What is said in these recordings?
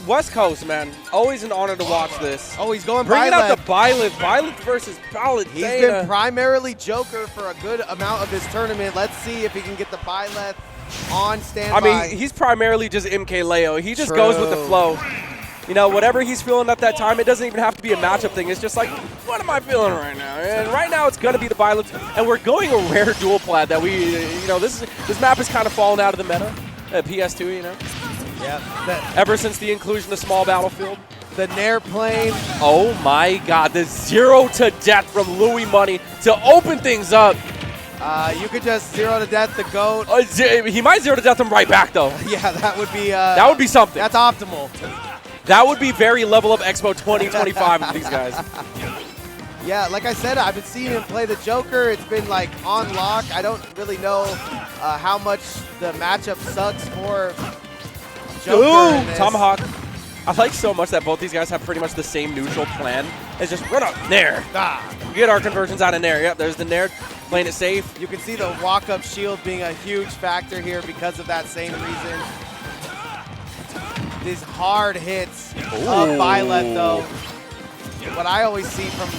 West Coast, man. Always an honor to watch this. Oh, he's going Bringing Byleth. out the Byleth. Byleth versus Palutena. He's been primarily Joker for a good amount of this tournament. Let's see if he can get the Byleth on standby. I mean, he's primarily just MkLeo. He just goes with the flow. You know, whatever he's feeling at that time, it doesn't even have to be a matchup thing. It's just like, what am I feeling right now? And right now, it's going to be the Byleth. And we're going a rare dual plat that we, you know, this map has kind of fallen out of the meta at PS2, you know? Yeah. Ever since the inclusion of small battlefield. The Nair plane. Oh my God, the 0 to death from Louis Money to open things up. You could just 0 to death the GOAT. He might 0 to death him right back, though. Yeah, that would be... that would be something. That's optimal. That would be very level up Expo 2025 with these guys. Yeah, like I said, I've been seeing him play the Joker. It's been like on lock. I don't really know how much the matchup sucks for Joker. Ooh, Tomahawk. I like so much that both these guys have pretty much the same neutral plan. It's just run up Nair. Get our conversions out of Nair. Yep, there's the Nair, playing it safe. You can see the walk-up shield being a huge factor here because of that same reason. These hard hits of Byleth, though. What I always see from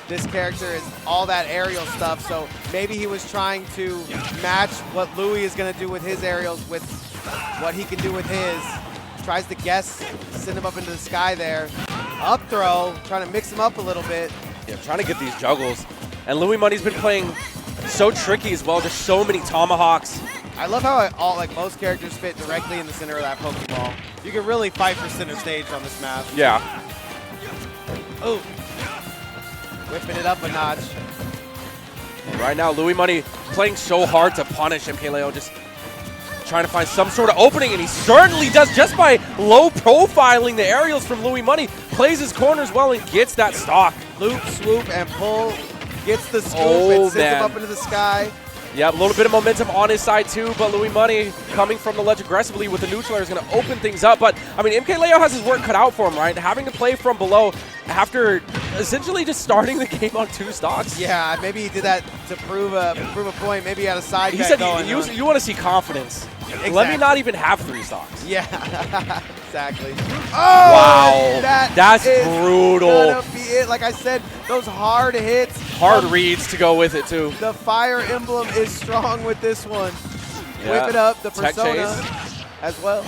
this character is all that aerial stuff, so maybe he was trying to match what Louis is going to do with his aerials with what he can do with his. Tries to guess, send him up into the sky there. Up throw, trying to mix him up a little bit. Yeah, trying to get these juggles. And Louis Money's been playing so tricky as well, just so many tomahawks. I love how most characters fit directly in the center of that Pokeball. You can really fight for center stage on this map. Yeah. Oh. Whipping it up a notch. And right now, Louis Money playing so hard to punish MkLeo, just trying to find some sort of opening, and he certainly does just by low profiling the aerials from Louis Money. Plays his corners well and gets that stock. Loop, swoop, and pull. Gets the scoop and sends him up into the sky. Yeah, a little bit of momentum on his side too, but Louis Money coming from the ledge aggressively with the neutral is going to open things up. But, I mean, MkLeo has his work cut out for him, right? Having to play from below after essentially just starting the game on 2 stocks. Yeah, maybe he did that to prove a point. Maybe he had a side bet going. He said you want to see confidence. Exactly. Let me not even have 3 stocks. Yeah, exactly. Oh, wow, that's brutal. Gonna be it. Like I said, those hard hits. Hard reads to go with it, too. The Fire Emblem is strong with this one. Yeah. Whip it up, the Tech Persona chase as well.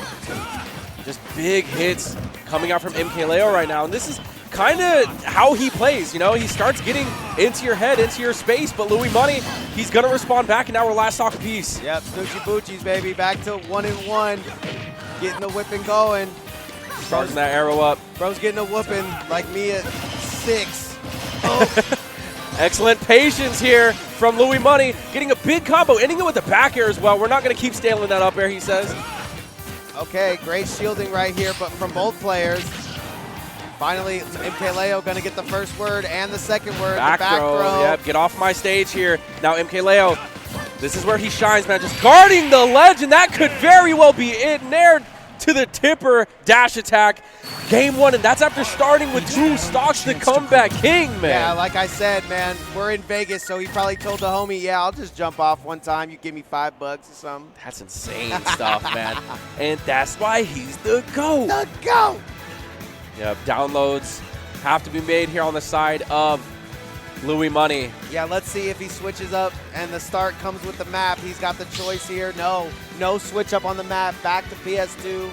Just big hits coming out from MkLeo right now. And this is kind of how he plays, you know? He starts getting into your head, into your space, but Louis Money, he's going to respond back, and now we're last stock apiece. Yep, Snoochie Boochies, baby. Back to 1-1. Getting the whipping going. Charging that arrow up. Bro's getting a whooping like me at 6. Oh. Excellent patience here from Louis Money. Getting a big combo, ending it with a back air as well. We're not going to keep staling that up air, he says. Okay, great shielding right here, but from both players. Finally, MkLeo going to get the first word and the second word. Back the back throw. Yep, get off my stage here. Now MkLeo, this is where he shines, man. Just guarding the ledge, and that could very well be it. Nair to the tipper dash attack. Game 1, and that's after starting with 2 stocks, the comeback king, man. Yeah, like I said, man, we're in Vegas, so he probably told the homie, yeah, I'll just jump off one time. You give me $5 or something. That's insane stuff, man. And that's why he's the GOAT. The GOAT! Yep, downloads have to be made here on the side of Louis Money. Yeah, let's see if he switches up and the start comes with the map. He's got the choice here. No switch up on the map. Back to PS2.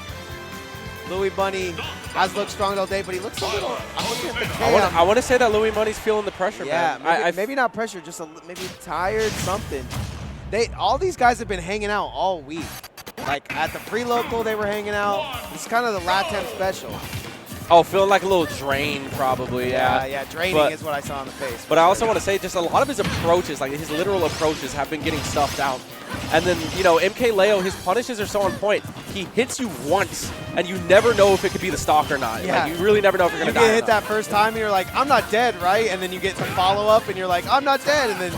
Louis Money has looked strong all day, but he looks a little. I'm looking at the cam. I want to say that Louis Money's feeling the pressure, man. Maybe not pressure, just maybe tired, something. All these guys have been hanging out all week. Like at the pre-local, they were hanging out. It's kind of the LATAM special. Oh, feeling like a little drained, probably, yeah. Yeah, draining is what I saw on the face. But I also want to say just a lot of his approaches, like his literal approaches, have been getting stuffed out. And then, you know, MkLeo, his punishes are so on point. He hits you once, and you never know if it could be the stock or not. Yeah. Like, you really never know if you're going to die. You get hit that first time, and you're like, I'm not dead, right? And then you get some follow-up, and you're like, I'm not dead, and then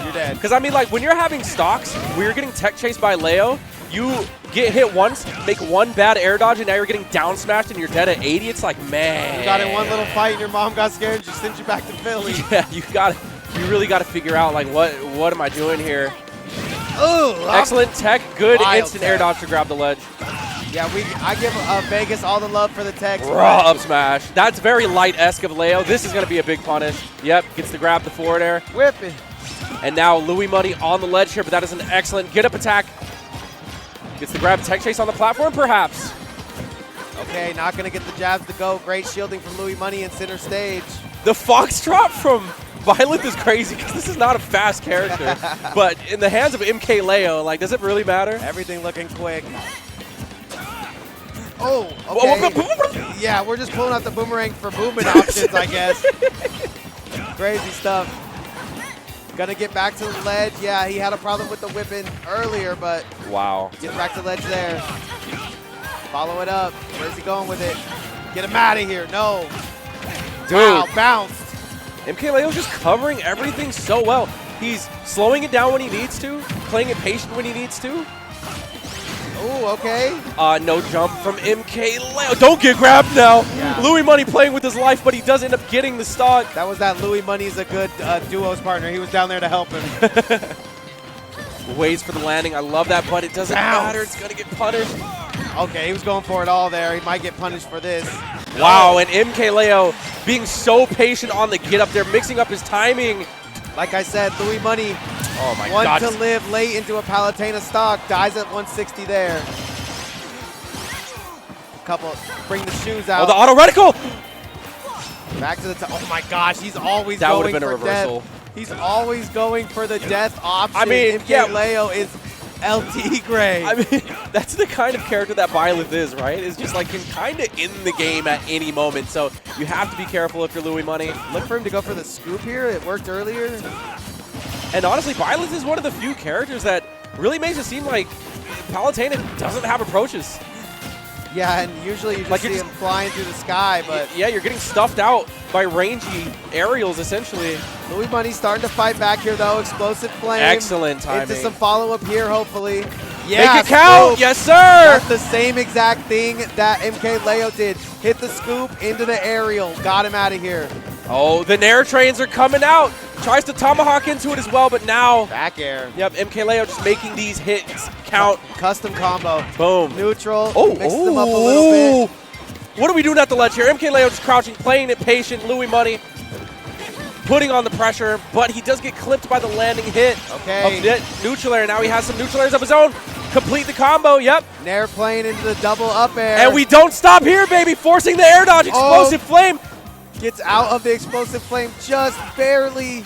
you're dead. Because, I mean, like, when you're having stocks, where you're getting tech chased by Leo, you get hit once, make one bad air dodge, and now you're getting down smashed and you're dead at 80. It's like, man. You got in one little fight and your mom got scared and just sent you back to Philly. Yeah, you really got to figure out, like, what am I doing here? Ooh, excellent tech, good wild instant tech. air dodge to grab the ledge. Yeah, I give Vegas all the love for the text. Raw up smash. That's very light-esque of Leo. This is going to be a big punish. Yep, gets to grab the forward air. Whipping. And now Louis Money on the ledge here, but that is an excellent get-up attack. Gets to grab tech chase on the platform, perhaps. Okay, not going to get the jabs to go. Great shielding from Louis Money in center stage. The foxtrot from Byleth is crazy because this is not a fast character. But in the hands of MkLeo, like, does it really matter? Everything looking quick. Oh, okay. Yeah, we're just pulling out the boomerang for movement options, I guess. Crazy stuff. Gonna get back to the ledge. Yeah, he had a problem with the whipping earlier, but wow. Get back to the ledge there. Follow it up. Where's he going with it? Get him out of here. No. Dude. Wow, bounced. MkLeo's just covering everything so well. He's slowing it down when he needs to, playing it patient when he needs to. Ooh, okay. No jump from MkLeo. Don't get grabbed now. Yeah. Louis Money playing with his life, but he does end up getting the stock. That was that Louis Money's a good duos partner. He was down there to help him. Waits for the landing. I love that, but it doesn't matter. It's going to get punished. Okay, he was going for it all there. He might get punished for this. Wow, and MkLeo being so patient on the get up there, mixing up his timing. Like I said, Louis Money, oh my one God. to live late into a Palutena stock, dies at 160 there. Bring the shoes out. Oh, the auto reticle! Back to the top. Oh my gosh, he's always that going been for a reversal. death. He's always going for the death option. I mean, MkLeo is LT grade. I mean, that's the kind of character that Byleth is, right? It's just like can kind of in the game at any moment. So you have to be careful if you're Louis Money. Look for him to go for the scoop here. It worked earlier. And honestly, Byleth is one of the few characters that really makes it seem like Palutena doesn't have approaches. Yeah, and usually you just see him flying through the sky, but... Yeah, you're getting stuffed out by rangy aerials, essentially. Louis Money starting to fight back here, though. Explosive flame. Excellent timing. Into some follow-up here, hopefully. Yeah, make it count! Yes, sir! That's the same exact thing that MkLeo did. Hit the scoop into the aerial. Got him out of here. Oh, the Nair trains are coming out. Tries to tomahawk into it as well, but now... Back air. Yep, MkLeo just making these hits count. Custom combo. Boom. Neutral. Mixes them up a little bit. What are we doing at the ledge here? MkLeo just crouching, playing it patient. Louis Money putting on the pressure, but he does get clipped by the landing hit. Okay. Of neutral air. Now he has some neutral airs of his own. Complete the combo, yep. Nair playing into the double up air. And we don't stop here, baby. Forcing the air dodge. Explosive flame. Gets out of the explosive flame just barely.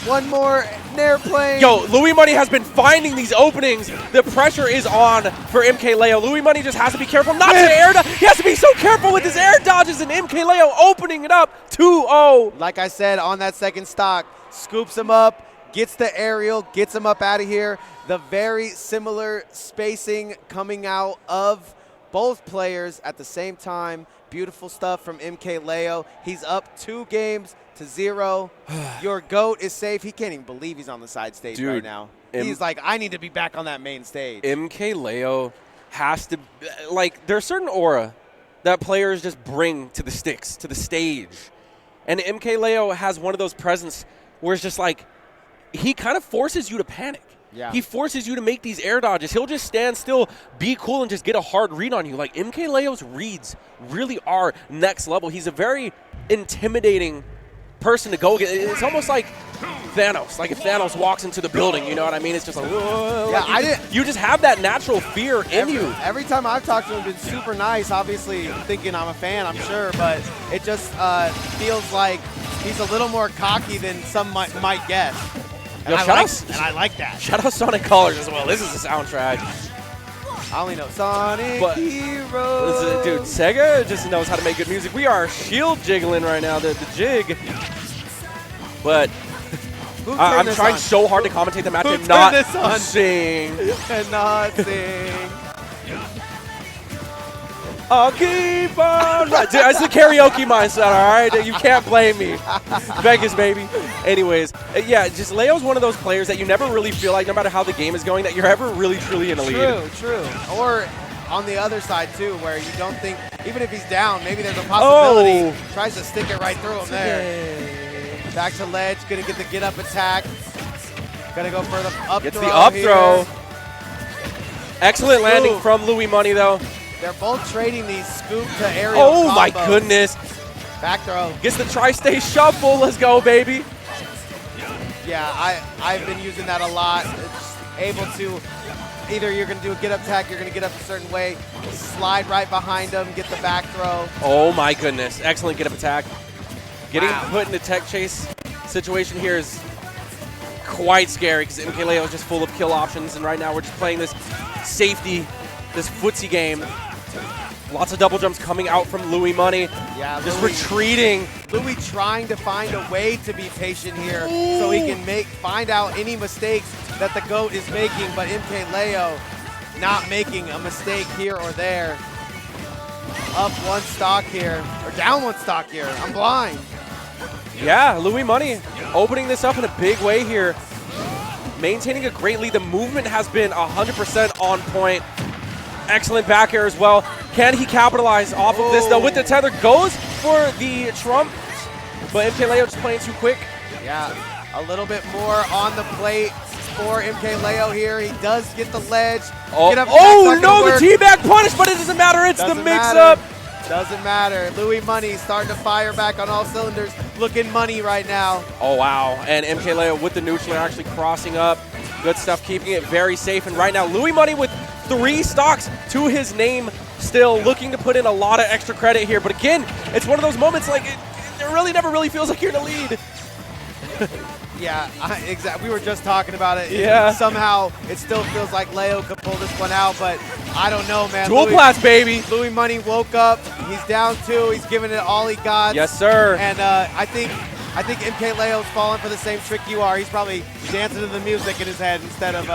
One more Nair plane. Yo, Louis Money has been finding these openings. The pressure is on for MkLeo. Louis Money just has to be careful not to air dodge. He has to be so careful with his air dodges, and MkLeo opening it up 2-0. Like I said, on that second stock, scoops him up, gets the aerial, gets him up out of here. The very similar spacing coming out of both players at the same time. Beautiful stuff from MkLeo. He's up 2-0. Your GOAT is safe. He can't even believe he's on the side stage right now. He's like, I need to be back on that main stage. MkLeo has to, like, there's certain aura that players just bring to the sticks, to the stage. And MkLeo has one of those presence where it's just like, he kind of forces you to panic. Yeah. He forces you to make these air dodges. He'll just stand still, be cool, and just get a hard read on you. Like, MkLeo's reads really are next level. He's a very intimidating person to go get. It's almost like Thanos. Like if Thanos walks into the building, you know what I mean? It's just like, whoa. Yeah, like you just have that natural fear in you. Every time I've talked to him, been super nice. Obviously, thinking I'm a fan, I'm sure, but it just feels like he's a little more cocky than some might guess. And, I like that. Shout out Sonic Colors as well. This is the soundtrack. I only know Sonic Heroes. Dude, Sega just knows how to make good music. We are shield jiggling right now, the jig. But I'm trying so hard to commentate the match and not sing. And not sing. I'll keep on. Dude, that's the karaoke mindset, all right? You can't blame me. Vegas, baby. Anyways, yeah, just Leo's one of those players that you never really feel like, no matter how the game is going, that you're ever really, truly in a lead. True. Or on the other side, too, where you don't think, even if he's down, maybe there's a possibility. Tries to stick it right through him there. Back to ledge, going to get the get-up attack. Going to go for the up throw. Gets the up throw. Excellent landing from Louis Money, though. They're both trading these scoop to aerial Oh my combos. goodness. Back throw. Gets the tri-state shuffle. Let's go, baby. Yeah, I've been using that a lot. It's able to, either you're going to do a get-up attack, you're going to get up a certain way, slide right behind them, get the back throw. Oh my goodness. Excellent get-up attack. Getting Wow. put in a tech chase situation here is quite scary because MkLeo is just full of kill options, and right now we're just playing this safety, this footsie game. Lots of double jumps coming out from Louis Money. Yeah, Just Louis, retreating. Louis trying to find a way to be patient here so he can find out any mistakes that the GOAT is making, but MkLeo not making a mistake here or there. Up one stock here, or down one stock here. I'm blind. Yeah, Louis Money opening this up in a big way here. Maintaining a great lead. The movement has been 100% on point. Excellent back air as well. Can he capitalize off of this though with the tether? Goes for the trump, but MkLeo just playing too quick. Yeah, a little bit more on the plate for MkLeo here. He does get the ledge. Oh, Get up, no, the teabag punish, but it doesn't matter. It's the mix-up. Doesn't matter. Louis Money starting to fire back on all cylinders. Looking money right now. Oh, wow. And MkLeo with the neutral actually crossing up. Good stuff, keeping it very safe. And right now, Louis Money with 3 stocks to his name, still looking to put in a lot of extra credit here. But again, it's one of those moments like it really never really feels like you're in the lead. Yeah, exactly. We were just talking about it. Yeah. Somehow it still feels like Leo could pull this one out, but I don't know, man. Dual plats, baby. Louis Money woke up. He's down 2. He's giving it all he got. Yes, sir. And I think MkLeo's falling for the same trick you are. He's probably dancing to the music in his head instead of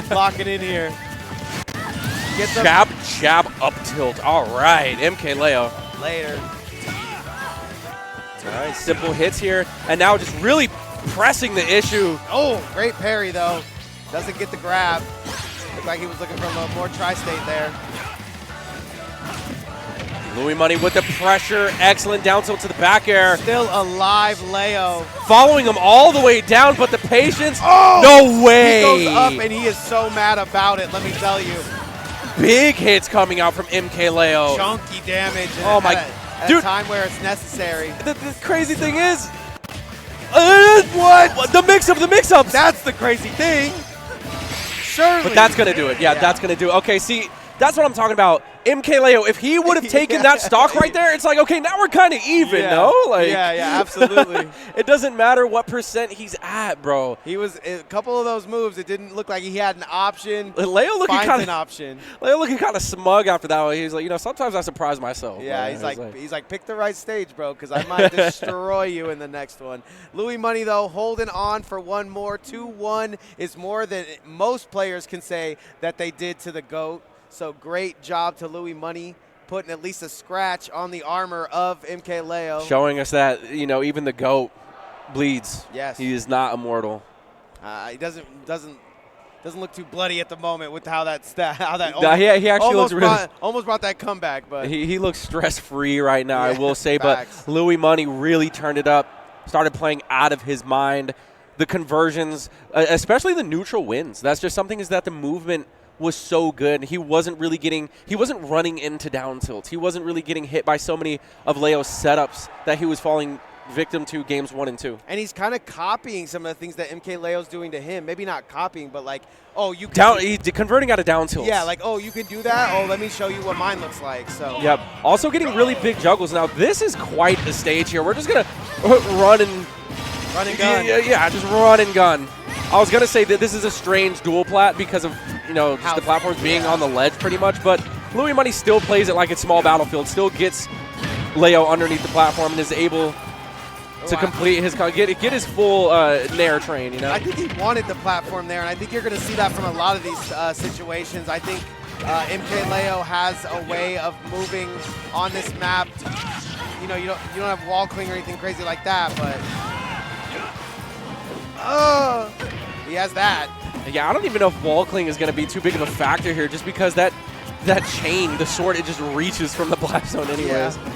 locking in here. Jab, up tilt. All right, MkLeo. Later. All right, simple hits here. And now just really pressing the issue. Oh, great parry, though. Doesn't get the grab. Looked like he was looking for a little more tri-state there. Louis Money with the pressure. Excellent down tilt to the back air. Still alive, Leo. Following him all the way down, but the patience. Oh! No way. He goes up, and he is so mad about it, let me tell you. Big hits coming out from MkLeo. Chunky damage. Oh, my. At a time where it's necessary. The crazy thing is. What? The mix-up. That's the crazy thing. Surely. But that's going to do it. Yeah, that's going to do it. Okay, see, that's what I'm talking about. MkLeo, if he would have taken that stock right there, it's like, okay, now we're kind of even, no? Like, yeah, absolutely. It doesn't matter what percent he's at, bro. He was a couple of those moves. It didn't look like he had an option. Leo looking kind of smug after that one. He was like, sometimes I surprise myself. Yeah, he's like, pick the right stage, bro, because I might destroy you in the next one. Louis Money, though, holding on for one more. 2-1 is more than most players can say that they did to the GOAT. So great job to Louis Money, putting at least a scratch on the armor of MkLeo. Showing us that, even the GOAT bleeds. Yes. He is not immortal. He doesn't look too bloody at the moment with how that he actually looks really almost brought that comeback, but he looks stress-free right now, I will say. Facts. But Louis Money really turned it up, started playing out of his mind. The conversions, especially the neutral wins. That's just something is that the movement was so good. He wasn't running into down tilts. He wasn't really getting hit by so many of Leo's setups that he was falling victim to games 1 and 2. And he's kind of copying some of the things that MkLeo's doing to him. Maybe not copying, but like, oh, you can he's converting out of down tilts. Yeah, like, oh, you can do that. Oh, let me show you what mine looks like. So. Yep. Also getting really big juggles. Now this is quite the stage here. We're just gonna run and gun. Yeah, just run and gun. I was gonna say that this is a strange dual plat because of just the platforms being on the ledge pretty much, but Louis Money still plays it like it's small battlefield. Still gets Leo underneath the platform and is able to complete his get his full Nair train. I think he wanted the platform there, and I think you're going to see that from a lot of these situations. I think MkLeo has a way of moving on this map. You don't have wall cling or anything crazy like that, but he has that. Yeah, I don't even know if wall cling is going to be too big of a factor here, just because that chain, the sword, it just reaches from the black zone anyways. Yeah.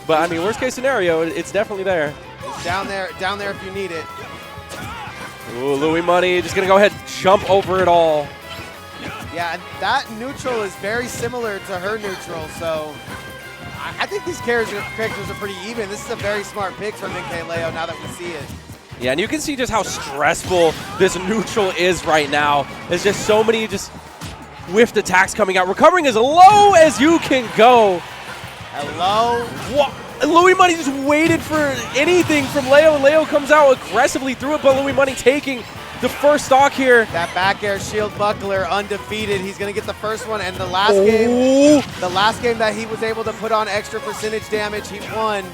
But I mean, worst case scenario, it's definitely there. It's down there if you need it. Ooh, Louis Money just going to go ahead and jump over it all. Yeah, and that neutral is very similar to her neutral, so I think these characters are pretty even. This is a very smart pick from MkLeo now that we see it. Yeah, and you can see just how stressful this neutral is right now. There's just so many just whiffed attacks coming out. Recovering as low as you can go. Hello? What? Louis Money just waited for anything from Leo, and Leo comes out aggressively through it, but Louis Money taking the first stock here. That back air shield buckler undefeated. He's gonna get the first one, and the last game that he was able to put on extra percentage damage, he won.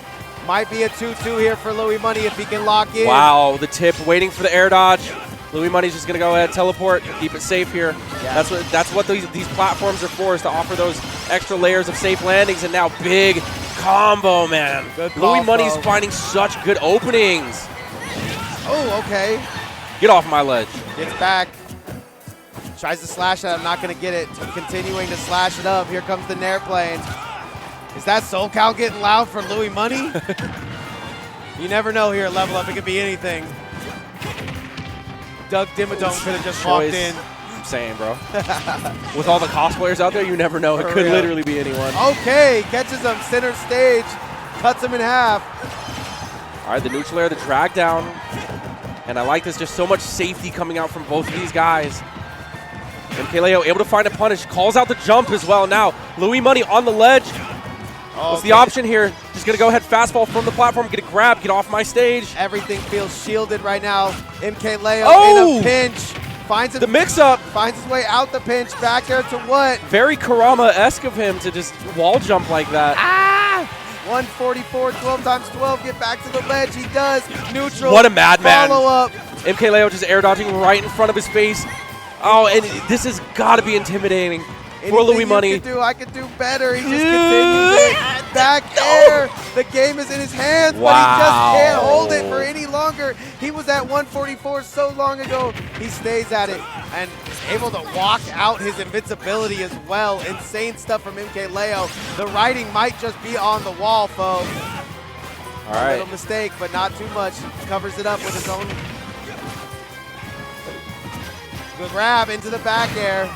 Might be a 2-2 here for Louis Money if he can lock in. Wow, the tip waiting for the air dodge. Louis Money's just gonna go ahead, teleport, keep it safe here. Yeah. That's what these platforms are for, is to offer those extra layers of safe landings, and now big combo, man. Good call, Louis Money's finding such good openings. Oh, okay. Get off my ledge. Gets back. Tries to slash it. I'm not going to get it. Continuing to slash it up. Here comes the Nair plane. Is that soul count getting loud for Louis Money? You never know here at Level Up. It could be anything. Doug Dimmadome could have just walked in. I'm saying, bro. With all the cosplayers out there, you never know. It could literally be anyone. Okay. Catches him center stage. Cuts him in half. All right, the neutral air, the drag down. And I like this, just so much safety coming out from both of these guys. MkLeo able to find a punish, calls out the jump as well. Now, Louis Money on the ledge. What's the option here? Just gonna go ahead, fastball from the platform, get a grab, get off my stage. Everything feels shielded right now. MkLeo in a pinch. Finds him, the mix-up. Finds his way out the pinch, back air to what? Very Kurama-esque of him to just wall jump like that. 144, 12 times 12, get back to the ledge. He does. Neutral. What a madman. Follow up. MkLeo just air dodging right in front of his face. Oh, and this has got to be intimidating for Louis Money. I could do better. He just continues it. Back air. The game is in his hands, but he just can't hold it for any longer. He was at 144 so long ago. He stays at it and is able to walk out his invincibility as well. Insane stuff from MkLeo. The writing might just be on the wall, folks. All right. A little mistake, but not too much. Covers it up with his own. Good grab into the back air.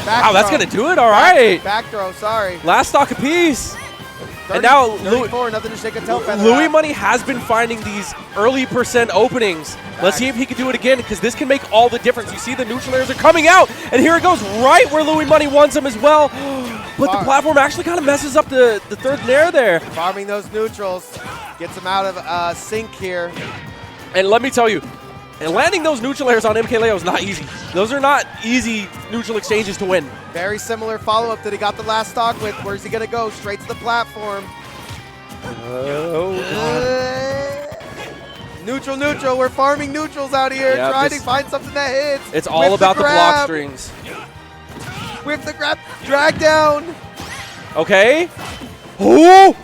Wow, that's going to do it? All right. Back throw, sorry. Last stock apiece. 30, and now 34, nothing to shake a tail feather Louis at. Money has been finding these early percent openings. Let's see if he can do it again, because this can make all the difference. You see the neutral airs are coming out, and here it goes right where Louis Money wants them as well. But the platform actually kind of messes up the third nair there. Farming those neutrals. Gets him out of sync here. And let me tell you, and landing those neutral airs on MkLeo is not easy. Those are not easy neutral exchanges to win. Very similar follow-up that he got the last stock with. Where's he going to go? Straight to the platform. Neutral, neutral. We're farming neutrals out here. Yep, trying to find something that hits. It's all about the block strings. With the grab. Drag down. Okay. Oh!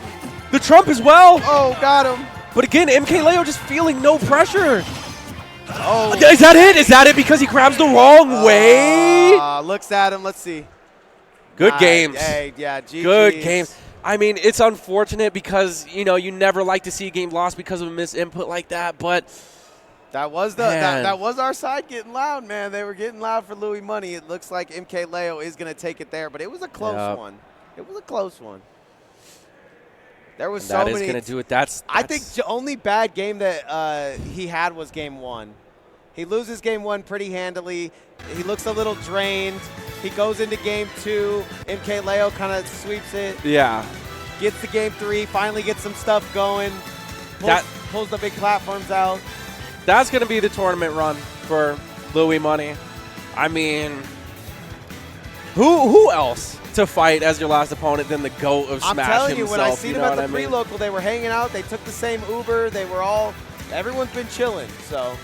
The Trump as well. Oh, got him. But again, MkLeo just feeling no pressure. Oh. Is that it? Is that it because he grabs the wrong way? Looks at him. Let's see. Good games. Hey, yeah, GG's. Good games. I mean, it's unfortunate because, you know, you never like to see a game lost because of a misinput like that, but that was that was our side getting loud, man. They were getting loud for Louis Money. It looks like MkLeo is going to take it there, but it was a close one. It was a close one. There was so many. That is going to do it. That's I think the only bad game that he had was game one. He loses game one pretty handily. He looks a little drained. He goes into game two. MkLeo kind of sweeps it. Yeah. Gets to game three. Finally gets some stuff going. Pulls the big platforms out. That's going to be the tournament run for Louis Money. I mean, who else to fight as your last opponent than the GOAT of Smash himself? I'm telling you, when I seen them at the pre-local, they were hanging out. They took the same Uber. They were all, everyone's been chilling. So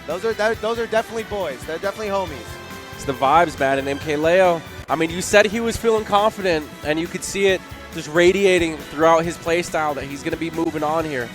those are definitely boys. They're definitely homies. It's the vibes, man, and MkLeo. I mean, you said he was feeling confident, and you could see it just radiating throughout his play style that he's going to be moving on here.